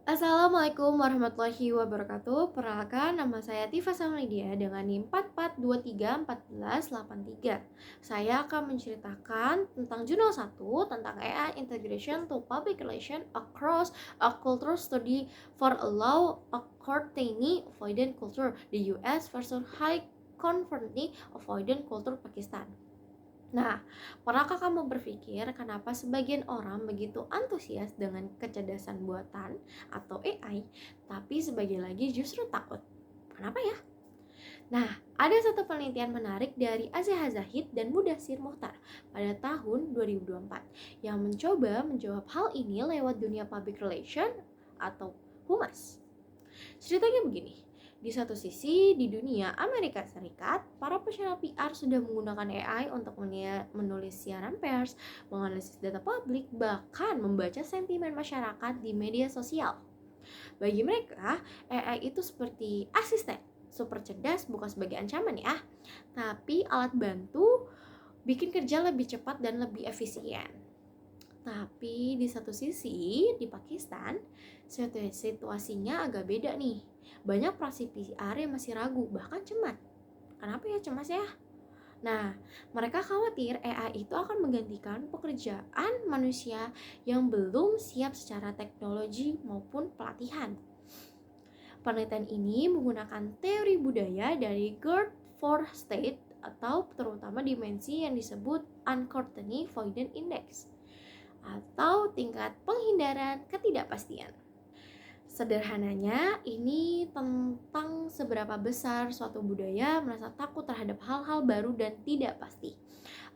Assalamualaikum warahmatullahi wabarakatuh. Perkenalkan, nama saya Tifa Samalidia dengan NIM 44231483. Saya akan menceritakan tentang jurnal 1 tentang AI Integration to Public Relation across a Cultural Study for a Law Courtesy Avoidant Culture, the US versus High Conformity Avoidant Culture Pakistan. Nah, pernahkah kamu berpikir kenapa sebagian orang begitu antusias dengan kecerdasan buatan atau AI, tapi sebagian lagi justru takut? Kenapa ya? Nah, ada satu penelitian menarik dari Aziza Zahid dan Mudassir Mukhtar pada tahun 2024 yang mencoba menjawab hal ini lewat dunia public relation atau humas. Ceritanya begini, di satu sisi, di dunia Amerika Serikat, para profesional PR sudah menggunakan AI untuk menulis siaran pers, menganalisis data publik, bahkan membaca sentimen masyarakat di media sosial. Bagi mereka, AI itu seperti asisten, super cerdas bukan sebagai ancaman ya, tapi alat bantu bikin kerja lebih cepat dan lebih efisien. Tapi di satu sisi, di Pakistan, situasinya agak beda nih. Banyak praksi PCR yang masih ragu, bahkan cemas. Kenapa ya cemas ya? Nah, mereka khawatir AI itu akan menggantikan pekerjaan manusia yang belum siap secara teknologi maupun pelatihan. Penelitian ini menggunakan teori budaya dari Gerd Forstad atau terutama dimensi yang disebut Uncertainty Avoidance Index atau tingkat penghindaran ketidakpastian. Sederhananya, ini tentang seberapa besar suatu budaya merasa takut terhadap hal-hal baru dan tidak pasti.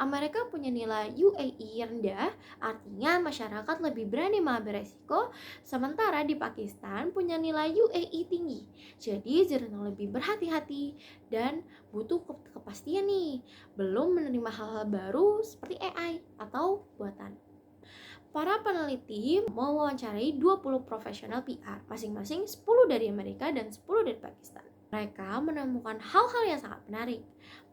Amerika punya nilai UAE rendah, artinya masyarakat lebih berani mengambil resiko, sementara di Pakistan punya nilai UAE tinggi. Jadi jurnal lebih berhati-hati dan butuh kepastian nih, belum menerima hal-hal baru seperti AI atau buatan. Para peneliti mewawancarai 20 profesional PR, masing-masing 10 dari Amerika dan 10 dari Pakistan. Mereka menemukan hal-hal yang sangat menarik.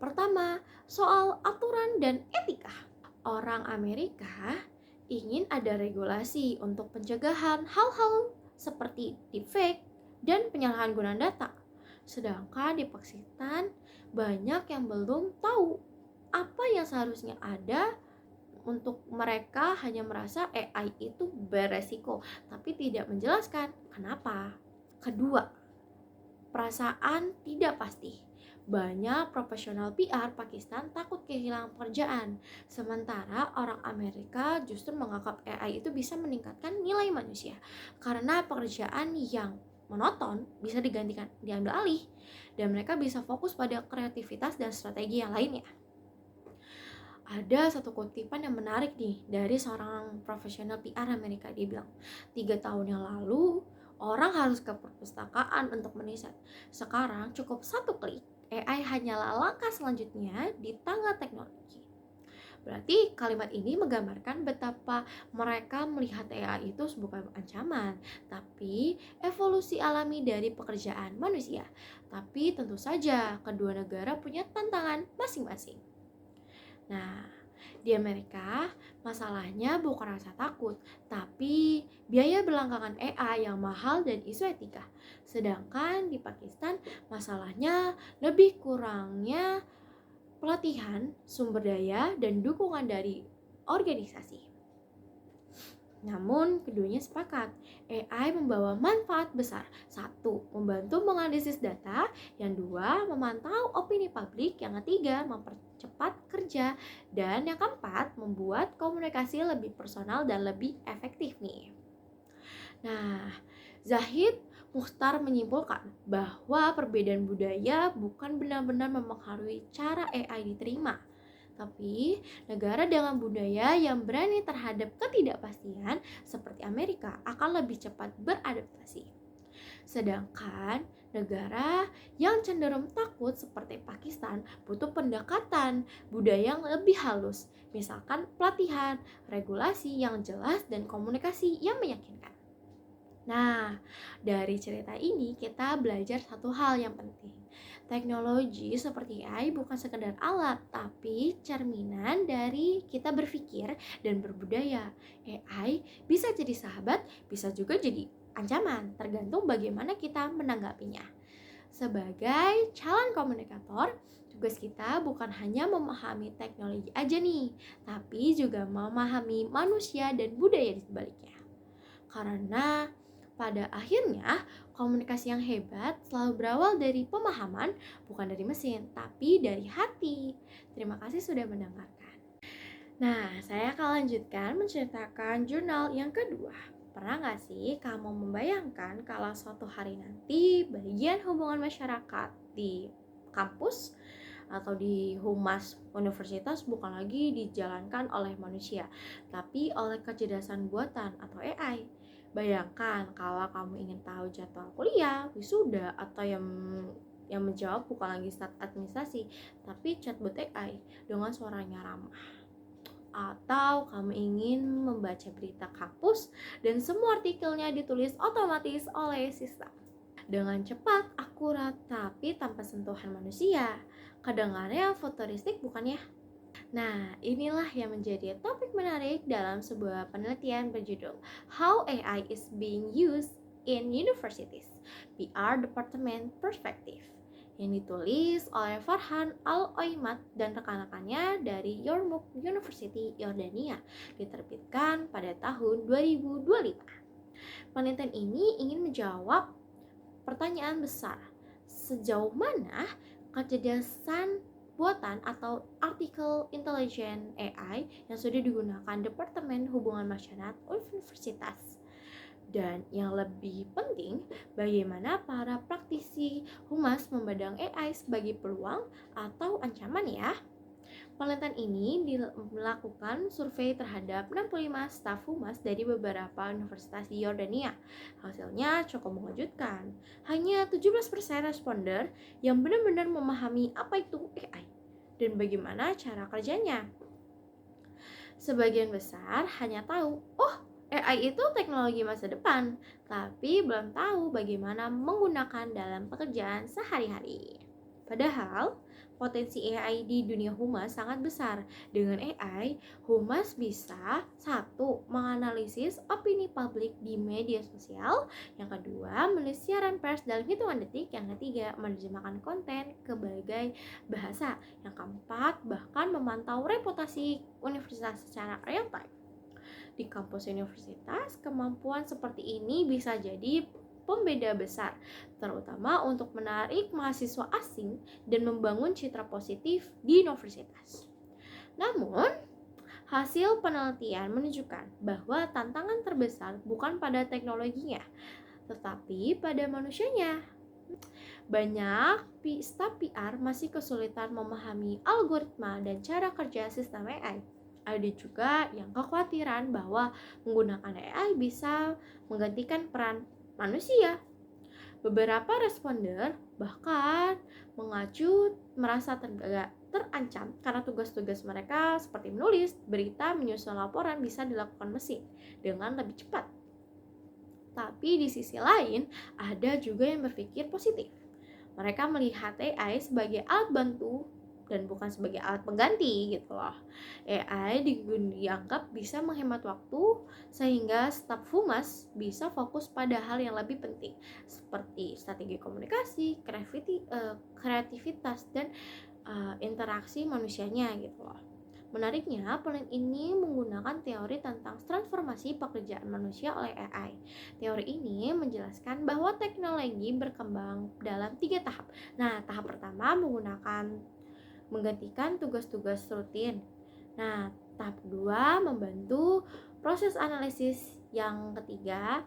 Pertama, soal aturan dan etika. Orang Amerika ingin ada regulasi untuk pencegahan hal-hal seperti deepfake dan penyalahan gunaan data. Sedangkan di Pakistan, banyak yang belum tahu apa yang seharusnya ada. Untuk mereka hanya merasa AI itu beresiko, tapi tidak menjelaskan kenapa. Kedua, perasaan tidak pasti. Banyak profesional PR Pakistan takut kehilangan pekerjaan, sementara orang Amerika justru menganggap AI itu bisa meningkatkan nilai manusia karena pekerjaan yang monoton bisa diambil alih, dan mereka bisa fokus pada kreativitas dan strategi yang lainnya. Ada satu kutipan yang menarik nih dari seorang profesional PR Amerika. Dia bilang, 3 tahun yang lalu orang harus ke perpustakaan untuk meriset. Sekarang cukup satu klik, AI hanyalah langkah selanjutnya di tangga teknologi. Berarti kalimat ini menggambarkan betapa mereka melihat AI itu bukan ancaman, tapi evolusi alami dari pekerjaan manusia. Tapi tentu saja kedua negara punya tantangan masing-masing. Nah, di Amerika, masalahnya bukan rasa takut, tapi biaya berlangganan AI yang mahal dan isu etika. Sedangkan di Pakistan, masalahnya lebih kurangnya pelatihan, sumber daya, dan dukungan dari organisasi. Namun, keduanya sepakat, AI membawa manfaat besar. Satu, membantu menganalisis data. Yang dua, memantau opini publik. Yang ketiga, mempercepat kerja. Dan yang keempat, membuat komunikasi lebih personal dan lebih efektif nih. Nah, Zahid Mukhtar menyimpulkan bahwa perbedaan budaya bukan benar-benar mempengaruhi cara AI diterima. Tapi, negara dengan budaya yang berani terhadap ketidakpastian seperti Amerika akan lebih cepat beradaptasi. Sedangkan negara yang cenderung takut seperti Pakistan butuh pendekatan budaya yang lebih halus, misalkan pelatihan, regulasi yang jelas, dan komunikasi yang meyakinkan. Nah, dari cerita ini kita belajar satu hal yang penting. Teknologi seperti AI bukan sekedar alat, tapi cerminan dari kita berpikir dan berbudaya. AI bisa jadi sahabat, bisa juga jadi ancaman, tergantung bagaimana kita menanggapinya. Sebagai calon komunikator, tugas kita bukan hanya memahami teknologi aja nih, tapi juga memahami manusia dan budaya di sebaliknya. Karena pada akhirnya komunikasi yang hebat selalu berawal dari pemahaman, bukan dari mesin, tapi dari hati. Terima kasih sudah mendengarkan. Nah, saya akan lanjutkan menceritakan jurnal yang kedua. Pernah nggak sih kamu membayangkan kalau suatu hari nanti bagian hubungan masyarakat di kampus atau di humas universitas bukan lagi dijalankan oleh manusia, tapi oleh kecerdasan buatan atau AI. Bayangkan kalau kamu ingin tahu jadwal kuliah, wisuda, atau yang menjawab bukan lagi staf administrasi, tapi chatbot AI dengan suaranya ramah. Atau kamu ingin membaca berita kampus dan semua artikelnya ditulis otomatis oleh sistem dengan cepat, akurat, tapi tanpa sentuhan manusia. Kedengarannya futuristik bukan ya? Nah, inilah yang menjadi topik menarik dalam sebuah penelitian berjudul How AI is Being Used in Universities, PR Department Perspective, yang ditulis oleh Farhan Al-Oimat dan rekan-rekannya dari Yarmouk University, Yordania, diterbitkan pada tahun 2025. Penelitian ini ingin menjawab pertanyaan besar, sejauh mana kecerdasan buatan atau artificial intelligence AI yang sudah digunakan Departemen Hubungan Masyarakat Universitas. Dan yang lebih penting, bagaimana para praktisi humas memandang AI sebagai peluang atau ancaman ya. Penelitian ini dilakukan survei terhadap 65 staf humas dari beberapa universitas di Yordania. Hasilnya cukup mengejutkan. Hanya 17% responder yang benar-benar memahami apa itu AI dan bagaimana cara kerjanya. Sebagian besar hanya tahu, oh, AI itu teknologi masa depan, tapi belum tahu bagaimana menggunakan dalam pekerjaan sehari-hari. Padahal, potensi AI di dunia humas sangat besar. Dengan AI, humas bisa satu, menganalisis opini publik di media sosial. Yang kedua, menulis siaran pers dalam hitungan detik. Yang ketiga, menerjemahkan konten ke berbagai bahasa. Yang keempat, bahkan memantau reputasi universitas secara real time. Di kampus universitas, kemampuan seperti ini bisa jadi pembeda besar, terutama untuk menarik mahasiswa asing dan membangun citra positif di universitas. Namun, hasil penelitian menunjukkan bahwa tantangan terbesar bukan pada teknologinya, tetapi pada manusianya. Banyak staf PR masih kesulitan memahami algoritma dan cara kerja sistem AI. Ada juga yang kekhawatiran bahwa menggunakan AI bisa menggantikan peran manusia. Beberapa responder bahkan mengacu merasa terancam karena tugas-tugas mereka seperti menulis, berita, menyusun laporan bisa dilakukan mesin dengan lebih cepat. Tapi di sisi lain, ada juga yang berpikir positif. Mereka melihat AI sebagai alat bantu dan bukan sebagai alat pengganti gitu loh. AI dianggap bisa menghemat waktu sehingga staf humas bisa fokus pada hal yang lebih penting seperti strategi komunikasi, kreativitas dan interaksi manusianya gitu loh. Menariknya, penelitian ini menggunakan teori tentang transformasi pekerjaan manusia oleh AI. Teori ini menjelaskan bahwa teknologi berkembang dalam 3 tahap. Nah, tahap pertama menggantikan tugas-tugas rutin. Nah, tahap kedua membantu proses analisis. Yang ketiga,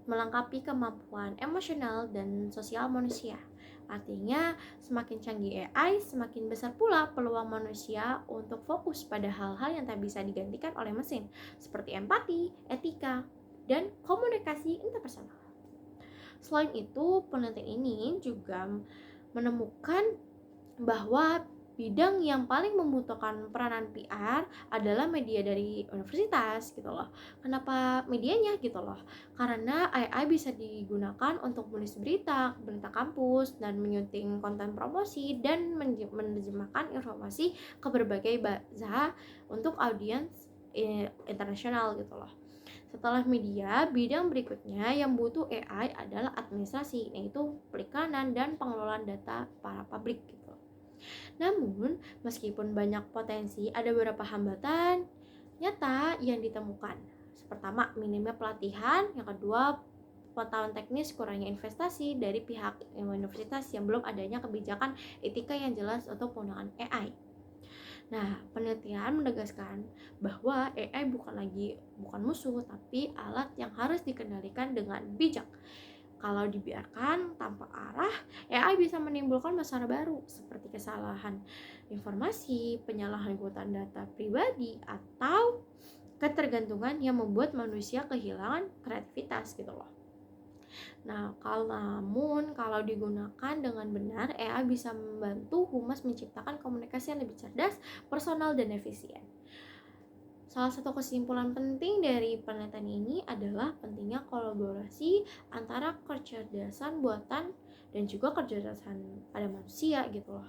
melengkapi kemampuan emosional dan sosial manusia. Artinya, semakin canggih AI, semakin besar pula peluang manusia untuk fokus pada hal-hal yang tak bisa digantikan oleh mesin, seperti empati, etika, dan komunikasi interpersonal. Selain itu, penelitian ini juga menemukan bahwa bidang yang paling membutuhkan peranan PR adalah media dari universitas gitu loh. Kenapa medianya gitu loh? Karena AI bisa digunakan untuk menulis berita kampus dan menyunting konten promosi dan menerjemahkan informasi ke berbagai bahasa untuk audiens internasional gitu loh. Setelah media, bidang berikutnya yang butuh AI adalah administrasi, yaitu perikanan dan pengelolaan data para pabrik gitu. Namun, meskipun banyak potensi, ada beberapa hambatan nyata yang ditemukan. Pertama, minimnya pelatihan. Yang kedua, pengetahuan teknis, kurangnya investasi dari pihak universitas yang belum adanya kebijakan etika yang jelas untuk penggunaan AI. Nah, penelitian menegaskan bahwa AI bukan musuh, tapi alat yang harus dikendalikan dengan bijak. Kalau dibiarkan tanpa arah, AI bisa menimbulkan masalah baru seperti kesalahan informasi, penyalahgunaan data pribadi, atau ketergantungan yang membuat manusia kehilangan kreativitas gitu loh. Nah, kalau digunakan dengan benar, AI bisa membantu humas menciptakan komunikasi yang lebih cerdas, personal, dan efisien. Salah satu kesimpulan penting dari penelitian ini adalah pentingnya kolaborasi antara kecerdasan buatan dan juga kecerdasan pada manusia gitu loh.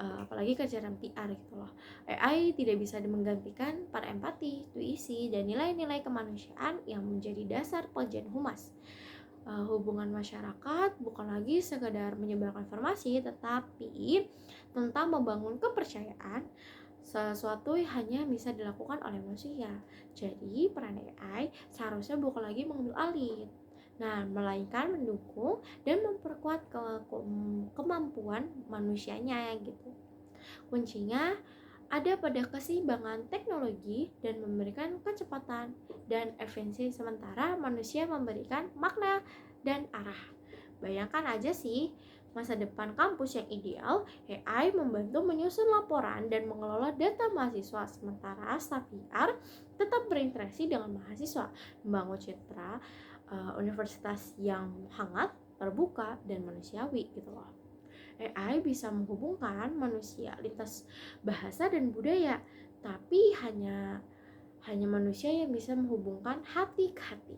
Apalagi kecerdasan PR gitu loh. AI tidak bisa menggantikan para empati, intuisi, dan nilai-nilai kemanusiaan yang menjadi dasar pengajian humas. Hubungan masyarakat bukan lagi sekedar menyebarkan informasi, tetapi tentang membangun kepercayaan, sesuatu yang hanya bisa dilakukan oleh manusia. Jadi peran AI seharusnya bukan lagi mengambil alih, melainkan mendukung dan memperkuat kemampuan manusianya gitu. Kuncinya ada pada keseimbangan teknologi dan memberikan kecepatan dan efisiensi, sementara manusia memberikan makna dan arah. Bayangkan aja sih, masa depan kampus yang ideal, AI membantu menyusun laporan dan mengelola data mahasiswa, sementara staf PR tetap berinteraksi dengan mahasiswa, membangun citra universitas yang hangat, terbuka, dan manusiawi gitu loh. AI bisa menghubungkan manusia lintas bahasa dan budaya, tapi hanya manusia yang bisa menghubungkan hati ke hati.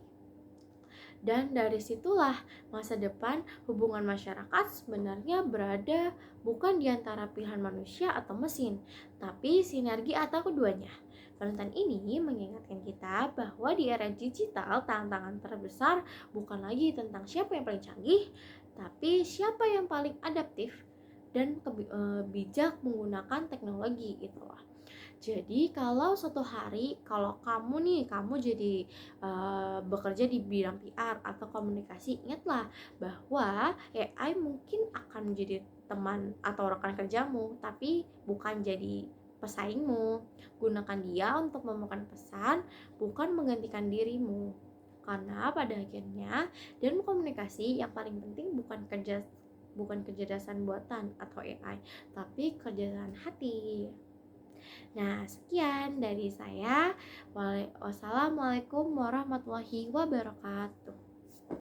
Dan dari situlah masa depan hubungan masyarakat sebenarnya berada bukan di antara pilihan manusia atau mesin, tapi sinergi atau keduanya. Penelitian ini mengingatkan kita bahwa di era digital, tantangan terbesar bukan lagi tentang siapa yang paling canggih, tapi siapa yang paling adaptif dan bijak menggunakan teknologi itulah. Jadi kalau suatu hari kalau kamu jadi bekerja di bidang PR atau komunikasi, ingatlah bahwa AI mungkin akan menjadi teman atau rekan kerjamu, tapi bukan jadi pesaingmu. Gunakan dia untuk memberikan pesan, bukan menggantikan dirimu. Karena pada akhirnya dalam komunikasi yang paling penting bukan kecerdasan buatan atau AI, tapi kecerdasan hati. Nah, sekian dari saya. Wassalamualaikum warahmatullahi wabarakatuh.